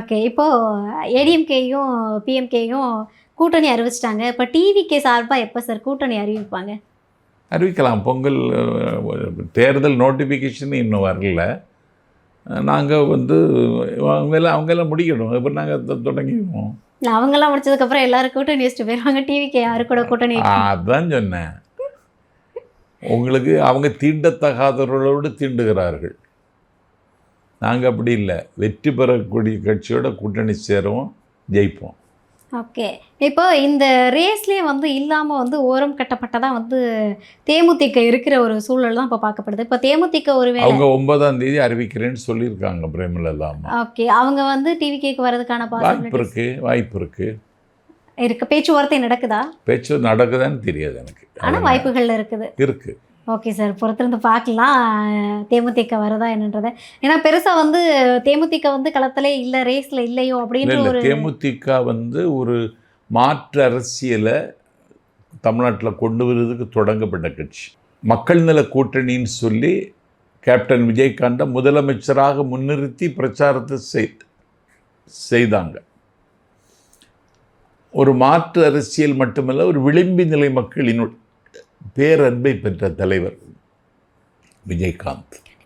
Okay. இப்போது ஏடிஎம்கேயும் பிஎம்கேயும் கூட்டணி அறிவிச்சிட்டாங்க. இப்போ டிவிகே சார்பாக எப்போ சார் கூட்டணி அறிவிப்பாங்க? அறிவிக்கலாம். பொங்கல் தேர்தல் நோட்டிஃபிகேஷன் இன்னும் வரல. நாங்கள் அவங்கெல்லாம் முடிக்கணும். இப்போ நாங்கள் தொடங்கிடுவோம். அவங்கெல்லாம் முடிச்சதுக்கப்புறம் எல்லாரும் கூட்டணி வச்சுட்டு போயிடுவாங்க. டிவிகே யாரு கூட கூட்டணி? அதான் சொன்னேன். உங்களுக்கு அவங்க தீண்டத்தகாதவர்களோடு தீண்டுகிறார்கள். நாங்கள் அப்படி இல்லை. வெற்றி பெறக்கூடிய கட்சியோட கூட்டணி சேருவோம், ஜெயிப்போம். ஓகே. இப்போ இந்த ரேஸ்லேயே இல்லாமல் ஓரம் கட்டப்பட்டதாக தேமுதிக இருக்கிற ஒரு சூழல் தான் இப்போ பார்க்கப்படுது. இப்போ தேமுதிக அவங்க 9ஆம் தேதி அறிவிக்கிறேன்னு சொல்லியிருக்காங்க பிரேமலதா. ஓகே. அவங்க டிவிகேக்கு வர்றதுக்கான வாய்ப்பு இருக்கு. பேச்சுவார்த்தை நடக்குதா? பேச்சு நடக்குதான்னு தெரியாது எனக்கு. ஆனால் வாய்ப்புகள் இருக்குது. ஓகே சார், பொறுத்திருந்து பார்க்கலாம் தேமுதிக வரதா என்னன்றதை. ஏன்னா பெருசாக தேமுதிக களத்திலே இல்லை, ரேஸில் இல்லையோ அப்படின்னு ஒரு தேமுதிக ஒரு மாற்று அரசியலை தமிழ்நாட்டில் கொண்டு வருவதற்கு தொடங்கப்பட்ட கட்சி. மக்கள் நல கூட்டணின்னு சொல்லி கேப்டன் விஜயகாந்தை முதலமைச்சராக முன்னிறுத்தி பிரச்சாரத்தை செய்தாங்க. ஒரு மாற்று அரசியல் மட்டுமல்ல, ஒரு விளிம்பு நிலை மக்களின் பேரன்பை பெற்ற தலைவர் விஜயகாந்த்.